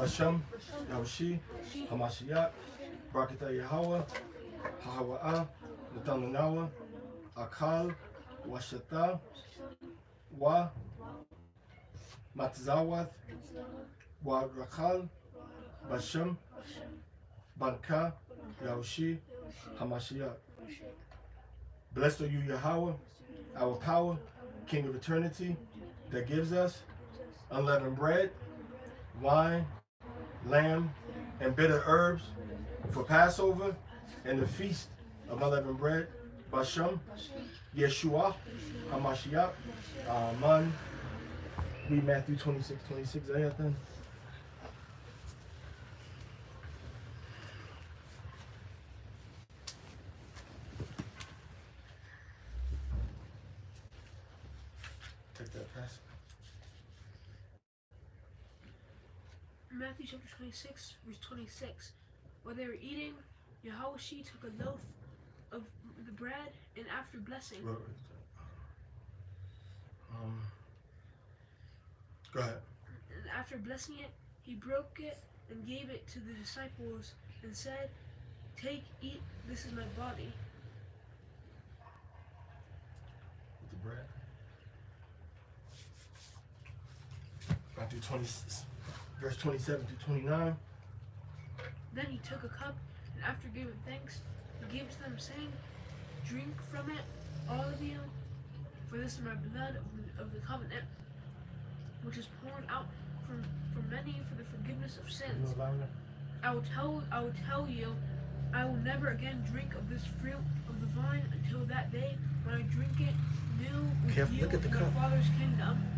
Hashem, Yahushi, Hamashiach, Barakatah Yahweh, Hahawa'ah, Nathanawa, Akal, Washata, Wa, Matzawath, Wa Rakal, Bashem, Banka, Yahushi, Hamashiach. Blessed are you, Yahweh, our power, King of eternity, that gives us unleavened bread, wine, lamb, and bitter herbs for Passover and the feast of unleavened bread. Bashem, Yeshua, Hamashiach, Amen. Read Matthew 26:26. Ayathan. Take that passage. Matthew chapter 26, verse 26. While they were eating, Yahushua took a loaf of the bread, and after blessing, Go ahead. and after blessing it, he broke it and gave it to the disciples and said, "Take, eat, this is my body." With the bread. Matthew 20, verse 27 to 29. Then he took a cup, and after giving thanks, he gave it to them, saying, "Drink from it, all of you, for this is my blood of the covenant, which is poured out for many for the forgiveness of sins. I will tell you, I will never again drink of this fruit of the vine until that day when I drink it new with you in my Father's kingdom."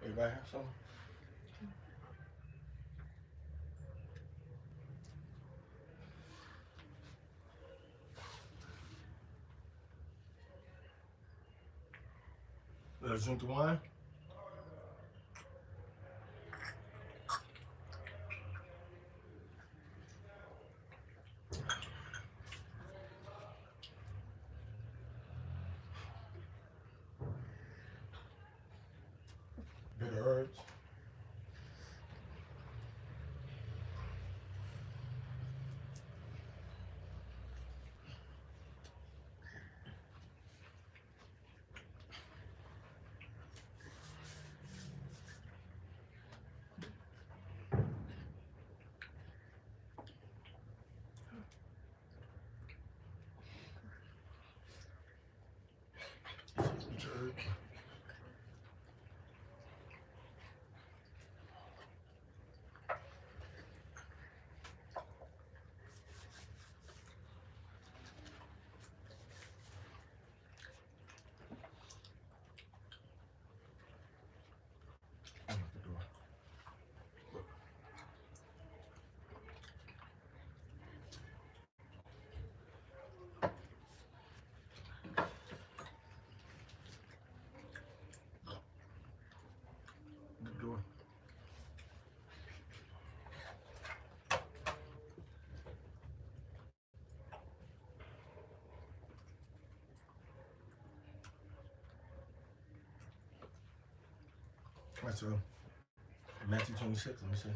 Everybody have some? Let us drink the wine. Bitter herbs. All right, so Matthew 26, let me see.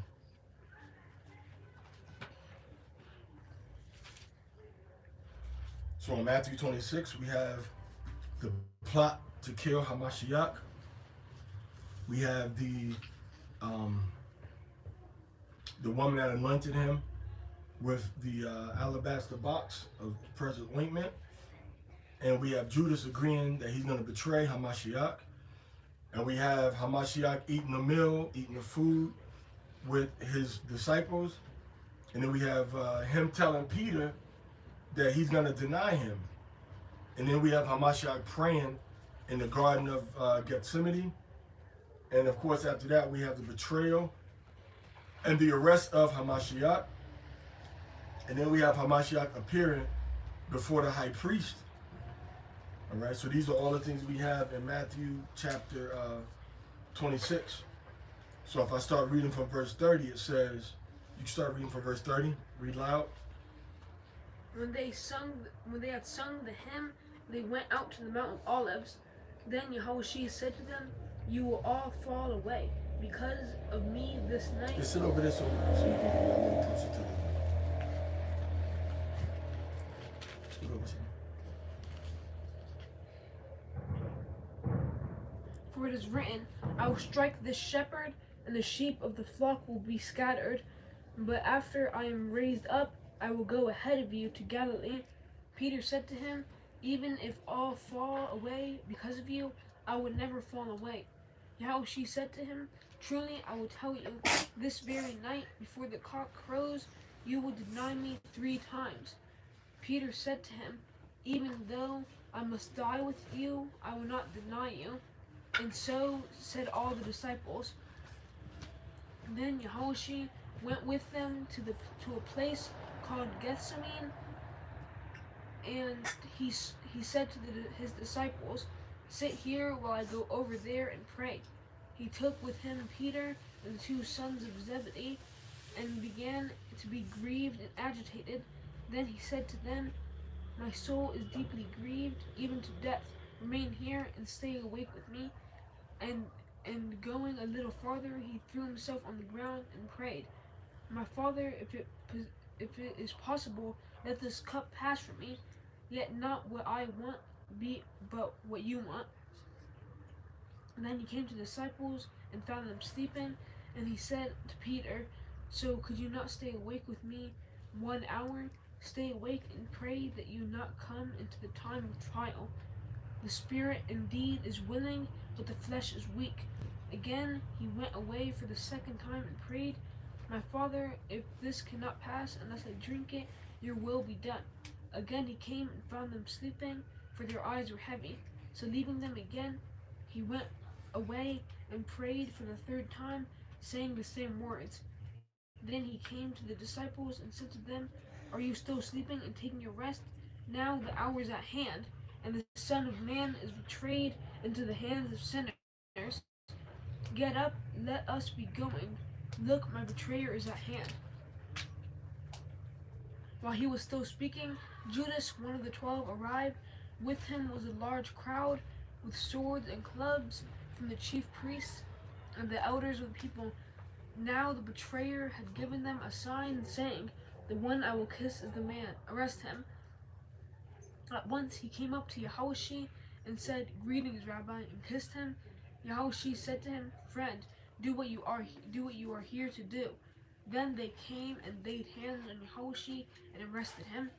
So in Matthew 26, we have the plot to kill Hamashiach. We have the woman that anointed him with the alabaster box of precious ointment. And we have Judas agreeing that he's going to betray Hamashiach. And we have Hamashiach eating a meal, eating the food with his disciples. And then we have him telling Peter that he's going to deny him. And then we have Hamashiach praying in the Garden of Gethsemane. And of course, after that, we have the betrayal and the arrest of Hamashiach. And then we have Hamashiach appearing before the high priest. All right, so these are all the things we have in Matthew chapter 26. So if I start reading from verse 30, it says, you start reading from verse 30, read loud. When they had sung the hymn, they went out to the Mount of Olives. Then Yahushua said to them, "You will all fall away because of me this night." Just sit over there so you can be a little closer to the. Scoot over, son. For it is written, "I will strike the shepherd, and the sheep of the flock will be scattered. But after I am raised up, I will go ahead of you to Galilee." Peter said to him, "Even if all fall away because of you, I would never fall away." Yahushua said to him, "Truly I will tell you, this very night before the cock crows, you will deny me 3 times." Peter said to him, "Even though I must die with you, I will not deny you." And so said all the disciples. Then Yahushua went with them to a place called Gethsemane, and he said to his disciples, "Sit here while I go over there and pray." He took with him Peter and the 2 sons of Zebedee, and began to be grieved and agitated. Then he said to them, "My soul is deeply grieved, even to death. Remain here and stay awake with me." And going a little farther, he threw himself on the ground and prayed, "My Father, if it is possible, let this cup pass from me. Yet not what I want be, but what you want." And then he came to the disciples and found them sleeping, and he said to Peter, "So could you not stay awake with me 1 hour? Stay awake and pray that you not come into the time of trial. The spirit indeed is willing, but the flesh is weak." Again he went away for the 2nd time and prayed, "My Father, if this cannot pass unless I drink it, your will be done." Again he came and found them sleeping, for their eyes were heavy. So leaving them again, he went away and prayed for the 3rd time, saying the same words. Then he came to the disciples and said to them, "Are you still sleeping and taking your rest? Now the hour is at hand, and the Son of Man is betrayed into the hands of sinners. Get up, let us be going. Look, my betrayer is at hand." While he was still speaking, Judas, one of the 12, arrived. With him was a large crowd with swords and clubs from the chief priests and the elders of the people. Now the betrayer had given them a sign, saying, "The one I will kiss is the man. Arrest him." At once he came up to Yahushua and said, "Greetings, Rabbi," and kissed him. Yahushua said to him, "Friend, do what you are here to do." Then they came and laid hands on Yahushua and arrested him.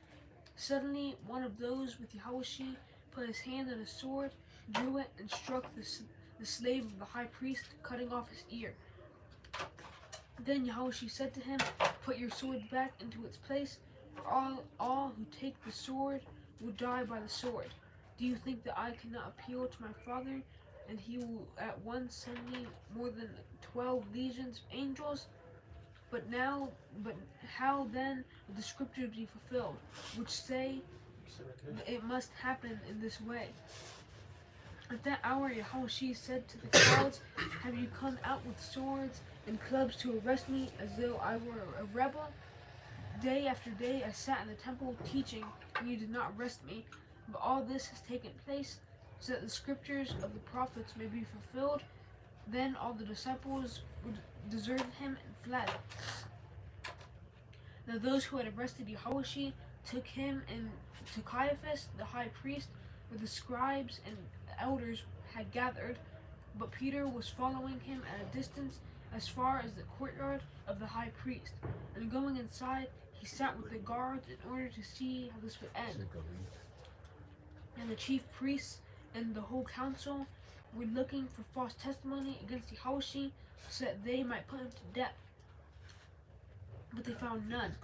Suddenly one of those with Yahushua put his hand on his sword, drew it, and struck the slave of the high priest, cutting off his ear. Then Yahushua said to him, "Put your sword back into its place, for all who take the sword will die by the sword. Do you think that I cannot appeal to my Father, and he will at once send me more than 12 legions of angels? But how then will the scriptures be fulfilled, which say that it must happen in this way?" At that hour Yahushua said to the crowds, "Have you come out with swords and clubs to arrest me as though I were a rebel? Day after day I sat in the temple teaching, and you did not arrest me. But all this has taken place so that the scriptures of the prophets may be fulfilled." Then all the disciples deserted him and fled. Now those who had arrested Yahushua took him to Caiaphas, the high priest, where the scribes and elders had gathered. But Peter was following him at a distance as far as the courtyard of the high priest. And going inside, he sat with the guards in order to see how this would end. And the chief priests and the whole council were looking for false testimony against Yahushua so that they might put him to death. But they found none.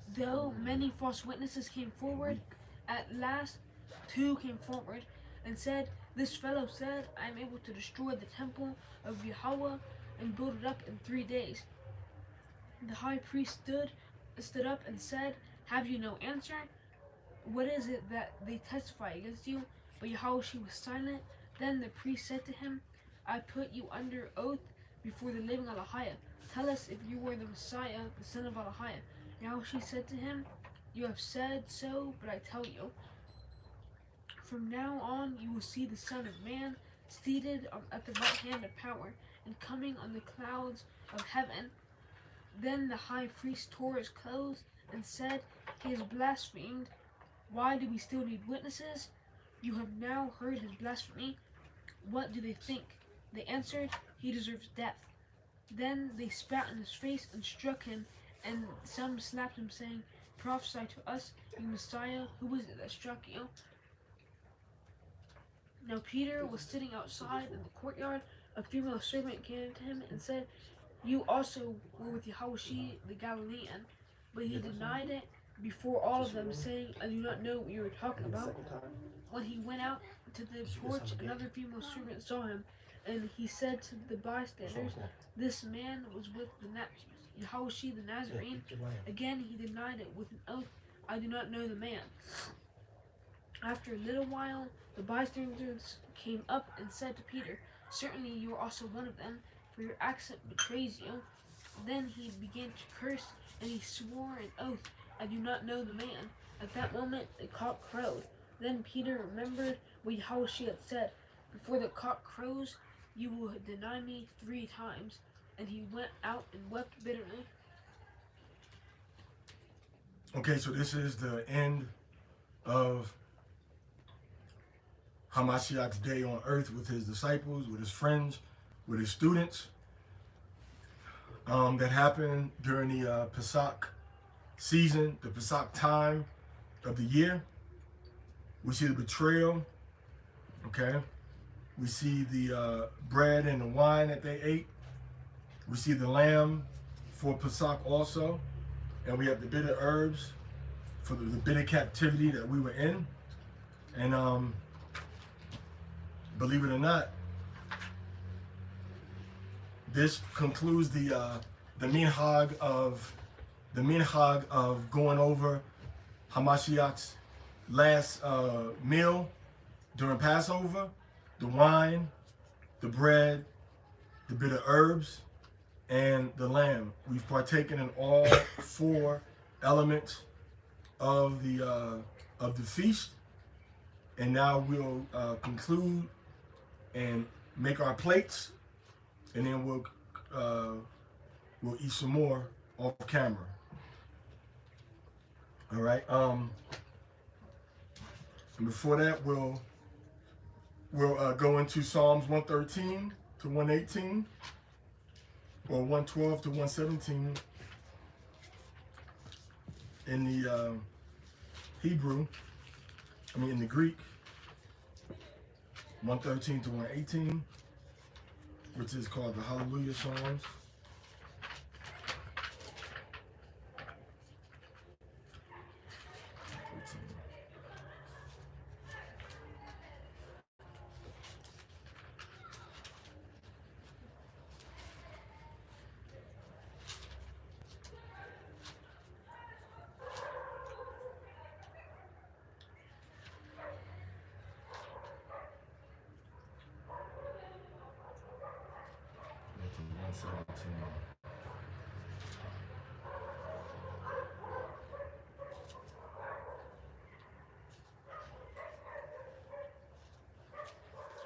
Though many false witnesses came forward, at last 2 came forward and said, "This fellow said, I am able to destroy the temple of Yahweh and build it up in 3 days." The high priest stood up and said, "Have you no answer? What is it that they testify against you?" But Yahushua was silent. Then the priest said to him, I put you under oath before the living Elohiah. Tell us if you were the Messiah, the son of Elohiah. Yahushua said to him, You have said so, but I tell you, from now on you will see the Son of Man seated at the right hand of power and coming on the clouds of heaven. Then the high priest tore his clothes and said, He has blasphemed. Why do we still need witnesses? You have now heard his blasphemy. What do they think? They answered, He deserves death. Then they spat in his face and struck him, and some slapped him, saying, Prophesy to us, you Messiah, who is it that struck you? Now Peter was sitting outside in the courtyard. A female servant came to him and said, You also were with Yahushua the Galilean. But he denied it before all of them, saying, I do not know what you were talking about. When he went out to the porch, another female servant saw him, and he said to the bystanders, This man was with Yahushua the Nazarene. Again he denied it with an oath, I do not know the man. After a little while, the bystanders came up and said to Peter, Certainly you are also one of them, for your accent betrays you. Then he began to curse, and he swore an oath, I do not know the man. At that moment the cock crowed. Then Peter remembered what Yahushua had said, Before the cock crows, you will deny me 3 times. And he went out and wept bitterly. Okay, so this is the end of Hamashiach's day on earth with his disciples, with his friends, with his students. That happened during the Pesach season, the Pesach time of the year. We see the betrayal, okay? We see the bread and the wine that they ate. We see the lamb for Pesach also. And we have the bitter herbs for the bitter captivity that we were in. And believe it or not, this concludes the minhag of going over Hamashiach's last meal during Passover, the wine, the bread, the bitter herbs, and the lamb. We've partaken in all 4 elements of the feast, and now we'll conclude and make our plates, and then we'll eat some more off camera. All right. And before that, we'll go into Psalms 113 to 118, or 112 to 117 in the Hebrew. In the Greek. 113 to 118, which is called the Hallelujah Psalms.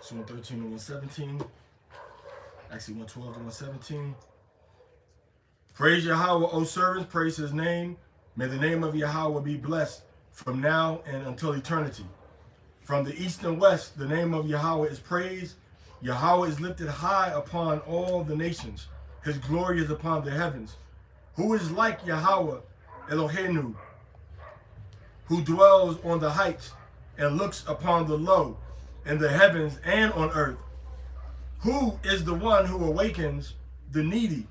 So 113 to 117, actually 112 to 117. Praise Yahweh, O servants, praise his name. May the name of Yahweh be blessed from now and until eternity. From the east and west, the name of Yahweh is praised. Yahweh is lifted high upon all the nations. His glory is upon the heavens. Who is like Yahweh Eloheinu, who dwells on the heights and looks upon the low in the heavens and on earth? Who is the one who awakens the needy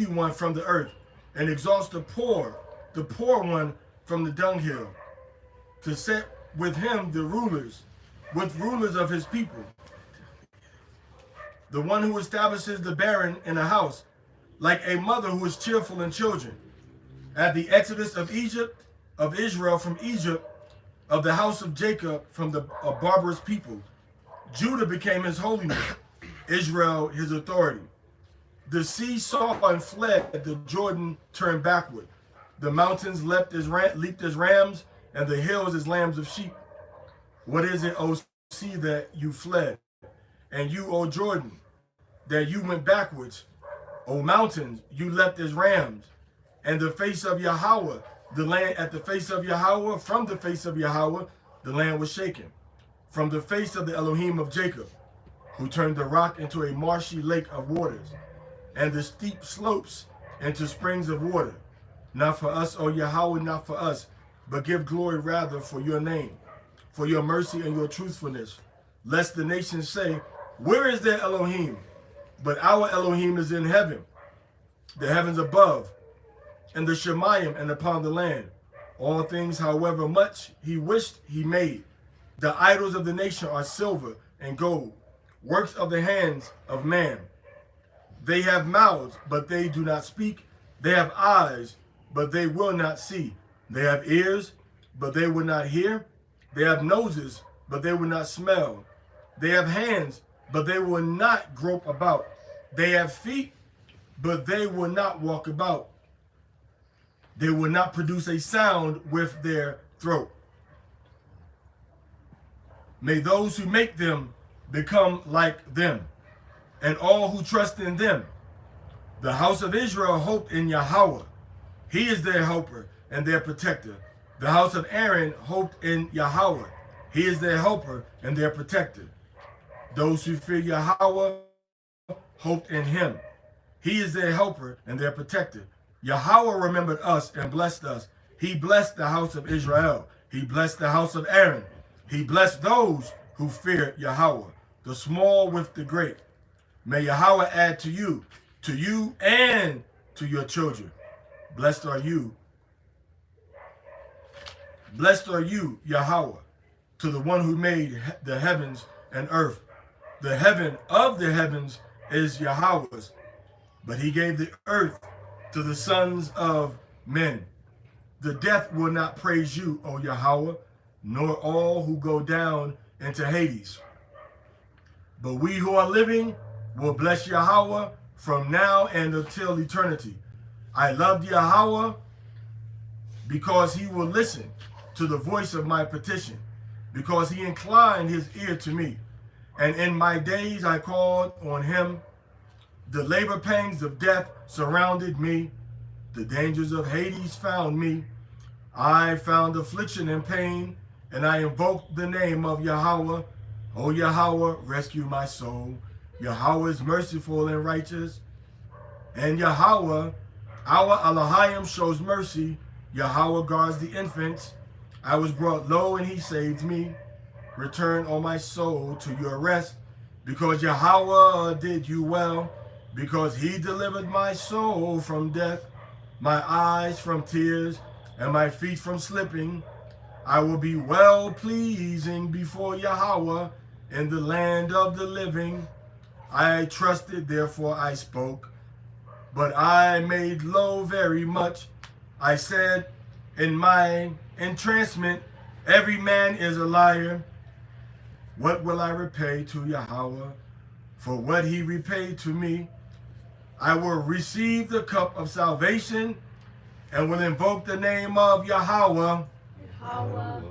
one from the earth, and exalts the poor one from the dunghill, to set with him the rulers of his people? The one who establishes the barren in a house, like a mother who is cheerful in children. At the exodus of Israel from Egypt, of the house of Jacob from the barbarous people. Judah became his holiness, Israel his authority. The sea saw and fled, the Jordan turned backward. The mountains leaped as rams, and the hills as lambs of sheep. What is it, O sea, that you fled? And you, O Jordan, that you went backwards? O mountains, you leapt as rams. And the face of Yahweh, the land at the face of Yahweh, from the face of Yahweh, the land was shaken. From the face of the Elohim of Jacob, who turned the rock into a marshy lake of waters, and the steep slopes into springs of water. Not for us, O Yahweh, not for us, but give glory rather for your name, for your mercy and your truthfulness, lest the nations say, where is their Elohim? But our Elohim is in heaven, the heavens above, and the Shemayim, and upon the land. All things, however much he wished, he made. The idols of the nation are silver and gold, works of the hands of man. They have mouths, but they do not speak. They have eyes, but they will not see. They have ears, but they will not hear. They have noses, but they will not smell. They have hands, but they will not grope about. They have feet, but they will not walk about. They will not produce a sound with their throat. May those who make them become like them, and all who trust in them. The house of Israel hoped in Yahweh. He is their helper and their protector. The house of Aaron hoped in Yahweh. He is their helper and their protector. Those who fear Yahweh hoped in him. He is their helper and their protector. Yahweh remembered us and blessed us. He blessed the house of Israel. He blessed the house of Aaron. He blessed those who fear Yahweh, the small with the great. May Yahweh add to you and to your children. Blessed are you. Blessed are you, Yahweh, to the one who made the heavens and earth. The heaven of the heavens is Yahweh's, but he gave the earth to the sons of men. The death will not praise you, O Yahweh, nor all who go down into Hades. But we who are living will bless Yahweh from now and until eternity. I loved Yahweh because he will listen to the voice of my petition, because he inclined his ear to me. And in my days I called on him. The labor pangs of death surrounded me. The dangers of Hades found me. I found affliction and pain, and I invoked the name of Yahweh. O Yahweh, rescue my soul. Yahweh is merciful and righteous. And Yahweh, our Elohim, shows mercy. Yahweh guards the infants. I was brought low and he saved me. Return, O my soul, to your rest, because Yahweh did you well, because he delivered my soul from death, my eyes from tears, and my feet from slipping. I will be well pleasing before Yahweh in the land of the living. I trusted, therefore I spoke, but I made low very much. I said in my entrancement, every man is a liar. What will I repay to Yahweh for what he repaid to me? I will receive the cup of salvation and will invoke the name of Yahweh. Yahweh.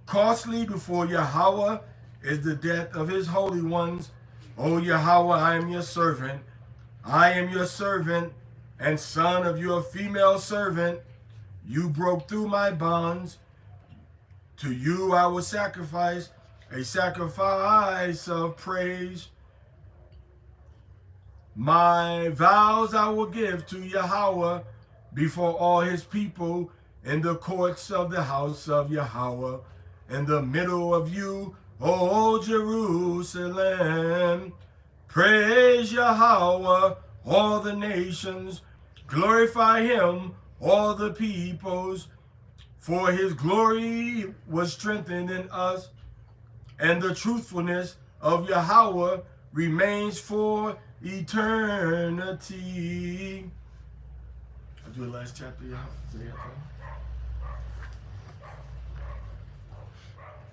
Costly before Yahweh is the death of his holy ones. O Yahweh, I am your servant. I am your servant and son of your female servant. You broke through my bonds. To you I will sacrifice a sacrifice of praise. My vows I will give to Yahweh before all his people in the courts of the house of Yahweh, in the middle of you, O Jerusalem. Praise Yahweh, all the nations. Glorify him, all the peoples. For his glory was strengthened in us, and the truthfulness of Yahweh remains for eternity. I'll do the last chapter, Yahweh.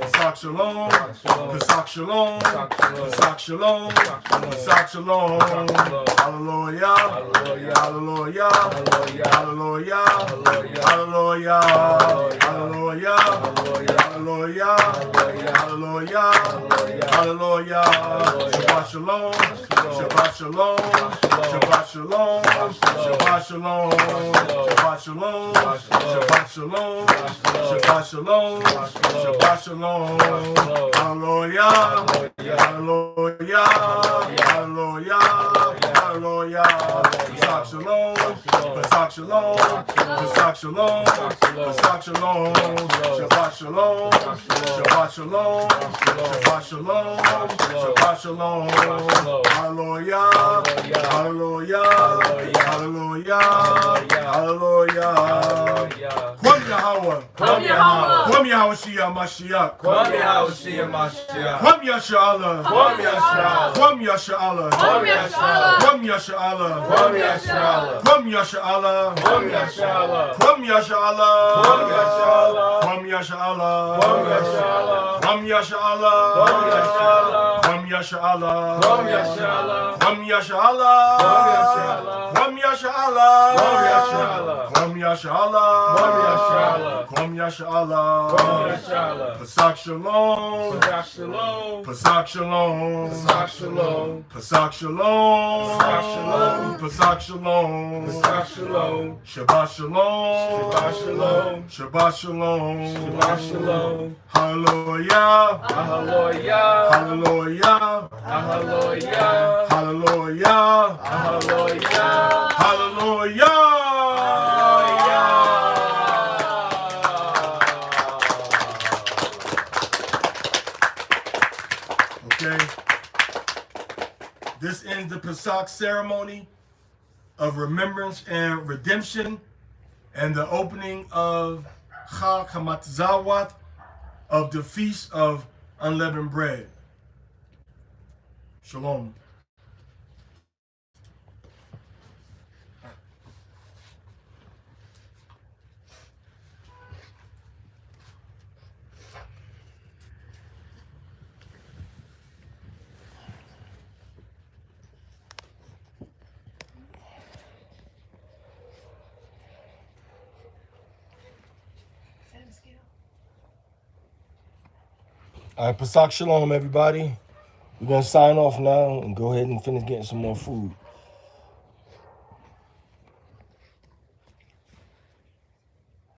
Pesach Shalom, Pesach Shalom, Pesach Shalom, Pesach Shalom. Hallelujah, hallelujah, hallelujah, hallelujah, hallelujah, hallelujah, hallelujah, hallelujah. Shabbat Shalom, Shabbat Shalom, Shabbat Shalom, Shabbat Shalom, Shabbat Shalom, Shabbat Shalom, Shabbat Shalom, Shabbat Shalom. Hallelujah, hallelujah, hallelujah, hallelujah. Pesach Shalom, Pesach Shalom, Pesach Shalom, Pesach Shalom, Shabbat Shalom, Shabbat Shalom, Shabbat Shalom, Shabbat Shalom. Hallelujah, hallelujah, hallelujah, hallelujah. Kwam Yahweh, Kwam Yahweh, Kwam Yahushua Mashiach, Kwam Yahushua Mashiach, Kwam Yasharahla, Kwam Yasharahla, Kwam Yasharahla, Kwam Yasharahla, Kwam Yasharahla, Kwam Yasharahla, Kwam Yasharahla, Kwam Yasharahla, Kwam Yasharahla, Kwam Yasharahla, Kwam Yasharahla, Kwam Yasharahla, Kwam Yasharahla, Kwam Yasharahla, Kwam Yasharahla, Kwam Kwam Yasharahla, Yasharahla, Kwam Yasharahla, Kwam Yasharahla, Kwam Yasharahla, Kwam Yasharahla, Kwam Yasharahla, Pesach Shalom, Pesach Shalom, Pesach Shalom, Pesach Shalom, Pesach Shalom, Pesach Shalom, Pesach Shalom, Pesach Shalom, Shabbat Shalom, Shabbat Shalom, Shabbat Shalom, Shabbat Shalom, Hallelujah, Hallelujah, Hallelujah, Hallelujah, Hallelujah, Hallelujah, Okay. This ends the Pesach ceremony of remembrance and redemption and the opening of Chag HaMatzawat, of the Feast of Unleavened Bread. Shalom. All right, Pesach Shalom, everybody. We're going to sign off now and go ahead and finish getting some more food.